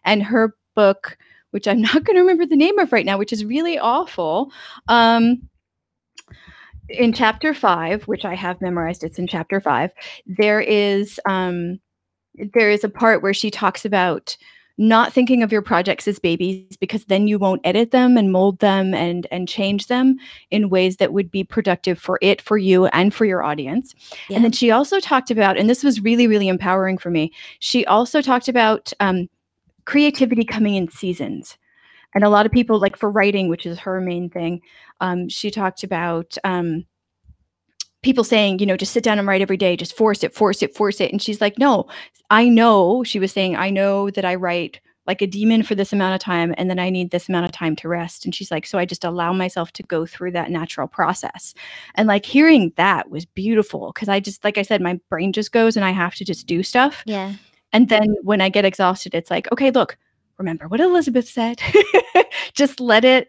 And her book, which I'm not going to remember the name of right now, which is really awful, in chapter 5, which I have memorized, it's in chapter 5, there is a part where she talks about not thinking of your projects as babies, because then you won't edit them and mold them and change them in ways that would be productive for you, and for your audience. Yeah. And then she also talked about, and this was really, really empowering for me, she also talked about creativity coming in seasons. And a lot of people, like for writing, which is her main thing, she talked about people saying, just sit down and write every day, just force it. And she's like, no, she was saying, I know that I write like a demon for this amount of time, and then I need this amount of time to rest. And she's like, so I just allow myself to go through that natural process. And like hearing that was beautiful, because I just, like I said, my brain just goes and I have to just do stuff. Yeah. And then when I get exhausted, it's like, okay, look, remember what Elizabeth said. Just let it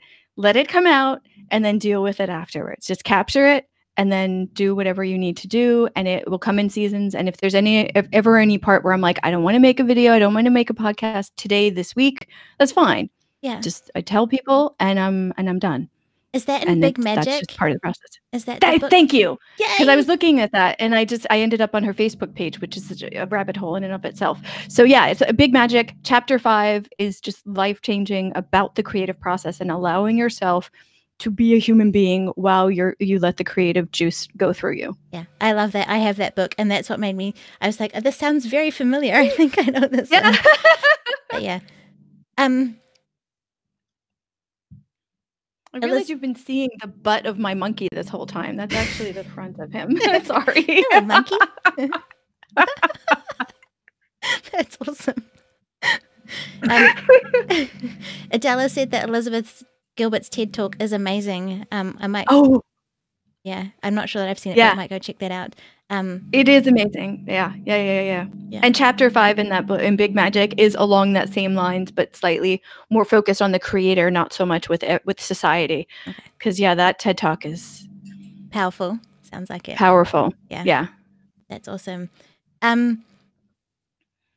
come out and then deal with it afterwards. Just capture it and then do whatever you need to do, and it will come in seasons. And if there's ever any part where I'm like, I don't want to make a video, I don't want to make a podcast today, this week, that's fine. Yeah. Just I tell people and I'm done. Is that in Big Magic? That's just part of the process. Is that thank you. Because I was looking at that, and I ended up on her Facebook page, which is a rabbit hole in and of itself. So yeah, it's a Big Magic. Chapter 5 is just life-changing about the creative process and allowing yourself to be a human being while you let the creative juice go through you. Yeah, I love that. I have that book, and that's what made me, I was like, this sounds very familiar. I think I know this one. But yeah. I realize you've been seeing the butt of my monkey this whole time. That's actually the front of him. Sorry. Hello, monkey. That's awesome. Adela said that Elizabeth Gilbert's TED Talk is amazing. I might Yeah, I'm not sure that I've seen it, Yeah. but I might go check that out. It is amazing. Yeah. And chapter 5 in that book, in Big Magic, is along that same lines, but slightly more focused on the creator, not so much with society. Okay. Because that TED Talk is Powerful. Sounds like it. powerful. Yeah. Yeah. That's awesome.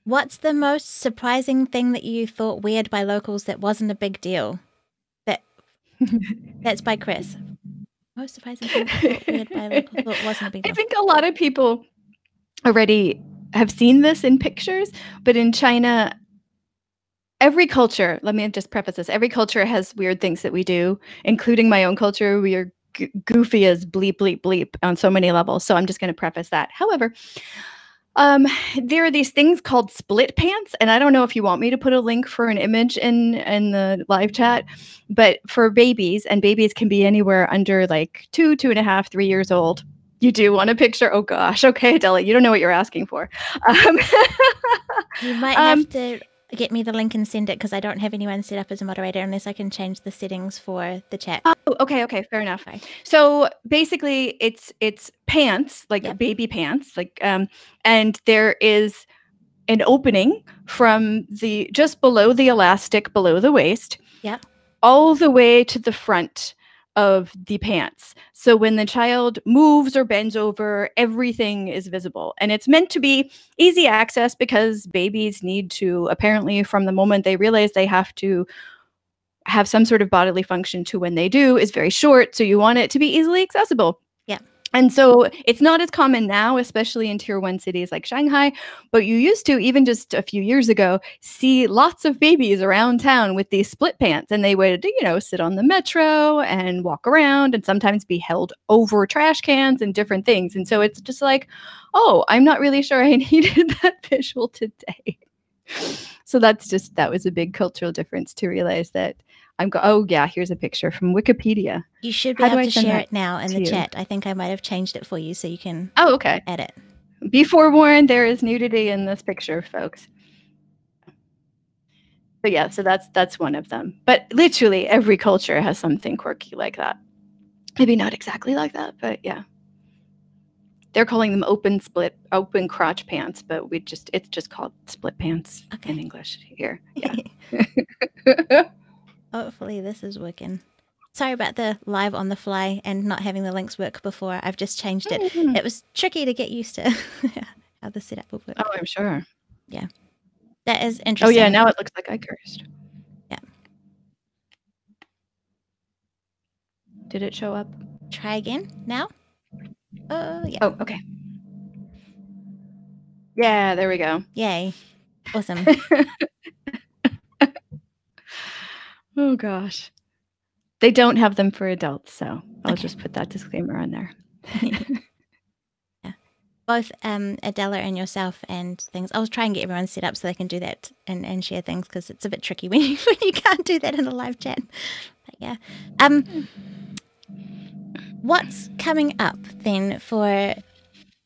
What's the most surprising thing that you thought weird by locals that wasn't a big deal? That's by Chris. Most surprising thing that you thought weird by locals thought wasn't a big deal. I think a lot of people already have seen this in pictures, but in China, every culture, let me just preface this, every culture has weird things that we do, including my own culture. We are goofy as bleep, bleep, bleep on so many levels. So I'm just going to preface that. However, there are these things called split pants, and I don't know if you want me to put a link for an image in the live chat, but for babies, and babies can be anywhere under like 2.5, 3 years old. You do want a picture? Oh gosh, okay, Adela, you don't know what you're asking for. You might have to get me the link and send it because I don't have anyone set up as a moderator unless I can change the settings for the chat. Oh, okay, fair enough. Okay. So basically, it's pants, like baby pants, like and there is an opening from the just below the elastic, below the waist, all the way to the front of the pants. So when the child moves or bends over, everything is visible. And it's meant to be easy access because babies need to, apparently, from the moment they realize they have to have some sort of bodily function to when they do, is very short. So you want it to be easily accessible. Yeah. And so it's not as common now, especially in tier 1 cities like Shanghai, but you used to, even just a few years ago, see lots of babies around town with these split pants, and they would, sit on the metro and walk around and sometimes be held over trash cans and different things. And so it's just like, oh, I'm not really sure I needed that visual today. So that was a big cultural difference to realize that oh yeah, here's a picture from Wikipedia. You should be able to share it now in the chat. I think I might have changed it for you so you can edit. Be forewarned, there is nudity in this picture, folks. But yeah, so that's one of them. But literally every culture has something quirky like that. Maybe not exactly like that, but yeah. They're calling them open crotch pants, but it's just called split pants in English here. Yeah. Hopefully this is working. Sorry about the live on the fly and not having the links work before. I've just changed it. It was tricky to get used to how the setup will work. Oh, I'm sure. Yeah. That is interesting. Oh yeah, now it looks like I cursed. Yeah. Did it show up? Try again now. Oh, yeah. Oh, okay. Yeah, there we go. Yay. Awesome. Oh gosh. They don't have them for adults, so I'll just put that disclaimer on there. Yeah. Both Adela and yourself and things. I'll try and get everyone set up so they can do that and share things because it's a bit tricky when you can't do that in a live chat. But yeah. What's coming up then for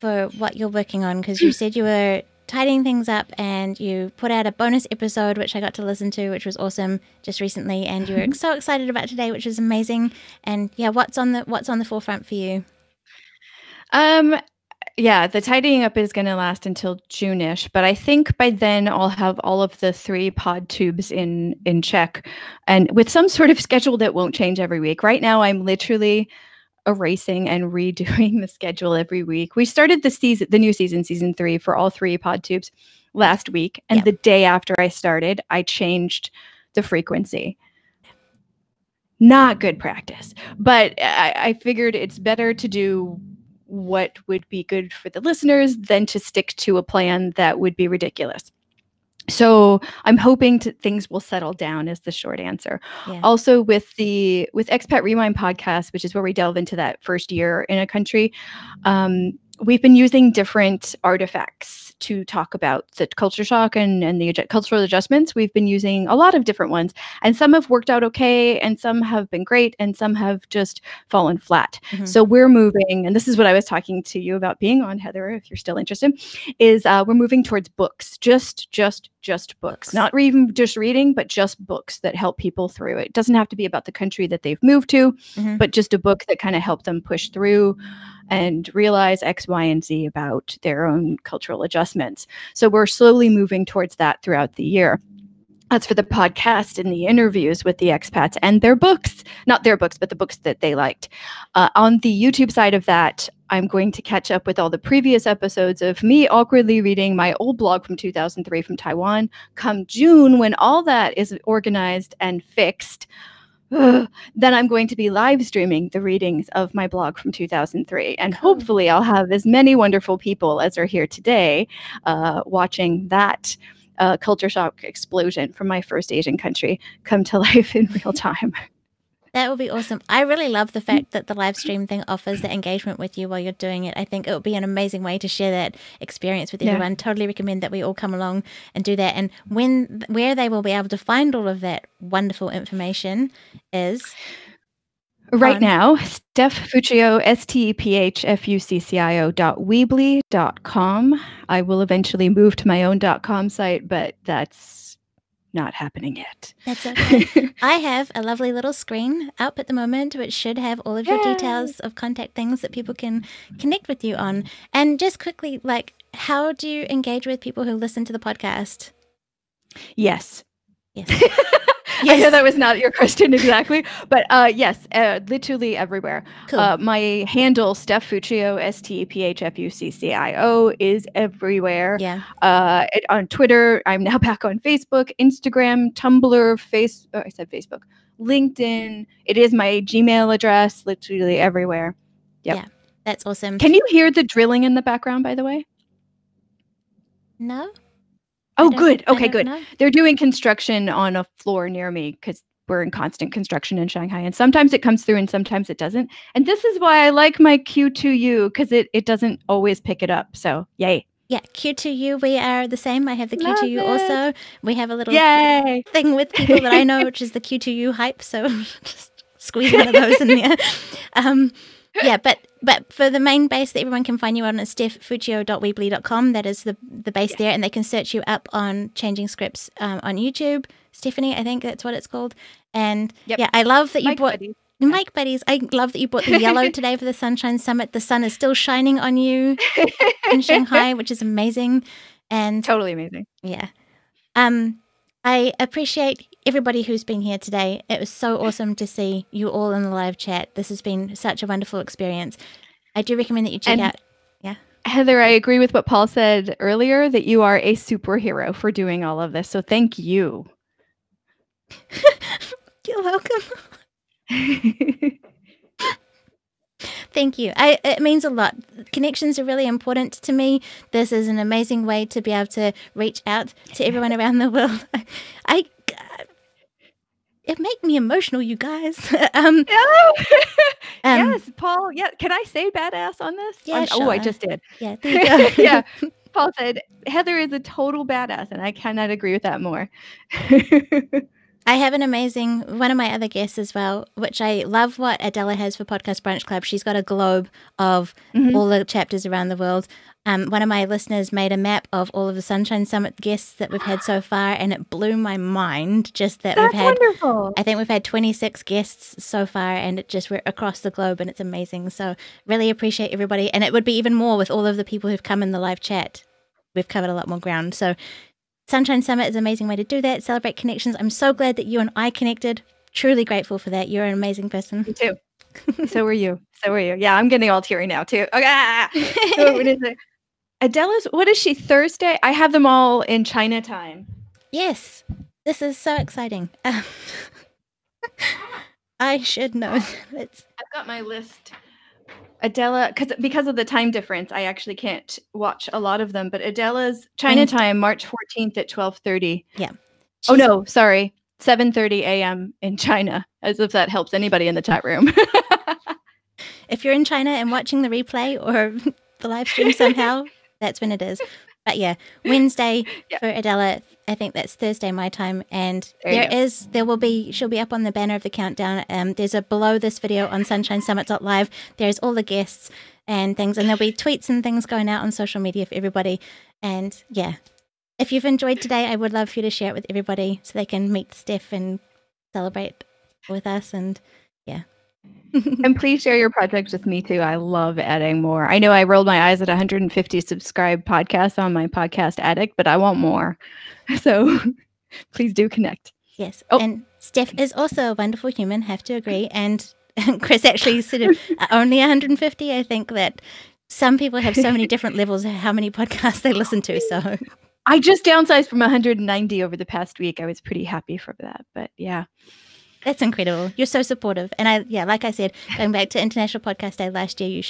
what you're working on? Because you said you were tidying things up and you put out a bonus episode which I got to listen to, which was awesome just recently, and you were so excited about today, which was amazing. And yeah, what's on the forefront for you? Yeah, the tidying up is going to last until June-ish, but I think by then I'll have all of the 3 pod tubes in check and with some sort of schedule that won't change every week. Right now I'm literally erasing and redoing the schedule every week. We started the new season 3 for all 3 pod tubes last week, and the day after I started, I changed the frequency. Not good practice, but I figured it's better to do what would be good for the listeners than to stick to a plan that would be ridiculous. So I'm hoping things will settle down is the short answer. Yeah. Also with Expat Rewind podcast, which is where we delve into that first year in a country, we've been using different artifacts to talk about the culture shock and the cultural adjustments. We've been using a lot of different ones, and some have worked out okay, and some have been great, and some have just fallen flat. Mm-hmm. So we're moving, and this is what I was talking to you about being on, Heather, if you're still interested, is we're moving towards books, just just books. Not even just reading, but just books that help people through. It doesn't have to be about the country that they've moved to, but just a book that kind of helped them push through and realize X, Y, and Z about their own cultural adjustments. So we're slowly moving towards that throughout the year. That's for the podcast and the interviews with the expats and their books. Not their books, but the books that they liked. On the YouTube side of that, I'm going to catch up with all the previous episodes of me awkwardly reading my old blog from 2003 from Taiwan. Come June, when all that is organized and fixed, then I'm going to be live streaming the readings of my blog from 2003. And hopefully I'll have as many wonderful people as are here today watching that culture shock explosion from my first Asian country come to life in real time. That would be awesome. I really love the fact that the live stream thing offers the engagement with you while you're doing it. I think it would be an amazing way to share that experience with everyone. Totally recommend that we all come along and do that. And where they will be able to find all of that wonderful information is... Right now, Steph Fuccio, STEPHFUCCIO.weebly.com. I will eventually move to my own .com site, but that's not happening yet. That's okay. I have a lovely little screen up at the moment, which should have all of your details of contact things that people can connect with you on. And just quickly, like, how do you engage with people who listen to the podcast? Yes. Yes. I know that was not your question exactly, but yes, literally everywhere. Cool. My handle, Steph Fuccio, STEPHFUCCIO, is everywhere. Yeah. On Twitter, I'm now back on Facebook, Instagram, Tumblr, I said Facebook, LinkedIn. It is my Gmail address, literally everywhere. Yep. Yeah, that's awesome. Can you hear the drilling in the background, by the way? No. Oh, good. Okay, good. Know. They're doing construction on a floor near me because we're in constant construction in Shanghai. And sometimes it comes through and sometimes it doesn't. And this is why I like my Q2U, because it doesn't always pick it up. So, yay. Yeah, Q2U, we are the same. I have the Love Q2U it. also. We have a little Yay. thing with people that I know, which is the Q2U hype. So just squeeze one of those in there. Yeah, but for the main base that everyone can find you on is stephfuccio.weebly.com. That is the base there, and they can search you up on Changing Scripts on YouTube. Stephanie, I think that's what it's called. And yeah, I love that you brought Mike Buddies. I love that you brought the yellow today for the Sunshine Summit. The sun is still shining on you in Shanghai, which is amazing. And totally amazing. Yeah. I appreciate everybody who's been here today. It was so awesome to see you all in the live chat. This has been such a wonderful experience. I do recommend that you check out. Yeah. Heather, I agree with what Paul said earlier, that you are a superhero for doing all of this. So thank you. You're welcome. Thank you. It means a lot. Connections are really important to me. This is an amazing way to be able to reach out to everyone around the world. It makes me emotional, you guys. Yes, Paul. Yeah, can I say badass on this? Yeah, sure. Oh, I just did. Yeah, there you go. Yeah, Paul said Heather is a total badass, and I cannot agree with that more. I have one of my other guests as well, which I love what Adela has for Podcast Brunch Club. She's got a globe of all the chapters around the world. One of my listeners made a map of all of the Sunshine Summit guests that we've had so far, and it blew my mind just that That's wonderful. I think we've had 26 guests so far, and we're across the globe, and it's amazing. So really appreciate everybody. And it would be even more with all of the people who've come in the live chat. We've covered a lot more ground. So Sunshine Summit is an amazing way to do that, celebrate connections. I'm so glad that you and I connected. Truly grateful for that. You're an amazing person. Me too. So are you. Yeah, I'm getting all teary now too. Okay. What is it? Adela's, what is she, Thursday? I have them all in China time. Yes. This is so exciting. I should know. I've got my list. Adela, because of the time difference, I actually can't watch a lot of them. But Adela's China time, March 14th at 12:30. Yeah. Oh no, sorry, 7:30 a.m. in China. As if that helps anybody in the chat room. If you're in China and watching the replay or the live stream somehow, that's when it is. But yeah, Wednesday for Adela. I think that's Thursday my time, and she'll be up on the banner of the countdown. There's a below this video on sunshinesummit.live. There's all the guests and things, and there'll be tweets and things going out on social media for everybody. And yeah, if you've enjoyed today, I would love for you to share it with everybody so they can meet Steph and celebrate with us. And yeah. And please share your projects with me too. I love adding more. I know I rolled my eyes at 150 subscribed podcasts on my podcast addict, but I want more. So please do connect. Yes. Oh. And Steph is also a wonderful human, have to agree. And Chris actually sort of only 150. I think that some people have so many different levels of how many podcasts they listen to. So I just downsized from 190 over the past week. I was pretty happy for that, but yeah. That's incredible. You're so supportive. And like I said, going back to International Podcast Day last year, you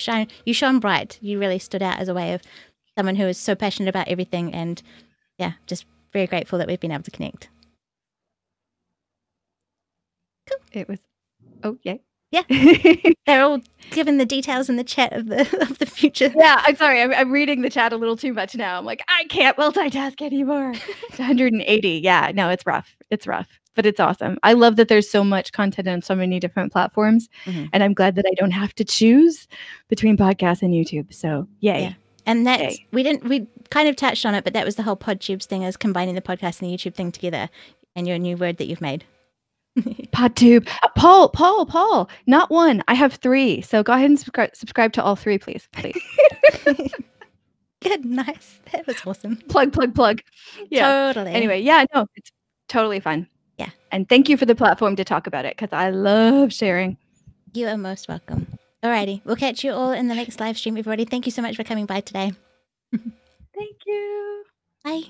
shone bright. You really stood out as a way of someone who is so passionate about everything. And yeah, just very grateful that we've been able to connect. Cool. It was, oh, yay. Yeah. They're all given the details in the chat of the future. Yeah, I'm sorry. I'm reading the chat a little too much now. I'm like, I can't multitask anymore. It's 180. Yeah, no, it's rough. It's rough, but it's awesome. I love that there's so much content on so many different platforms. And I'm glad that I don't have to choose between podcasts and YouTube. So yay. Yeah. And that's, we kind of touched on it, but that was the whole PodTubes thing, is combining the podcast and the YouTube thing together, and your new word that you've made. PodTube. Paul, not one. I have 3. So go ahead and subscribe to all 3, please. Good, nice. That was awesome. Plug. Yeah. Totally. Anyway, yeah, no, it's totally fun. Yeah. And thank you for the platform to talk about it, because I love sharing. You are most welcome. Alrighty. We'll catch you all in the next live stream, everybody. Thank you so much for coming by today. Thank you. Bye.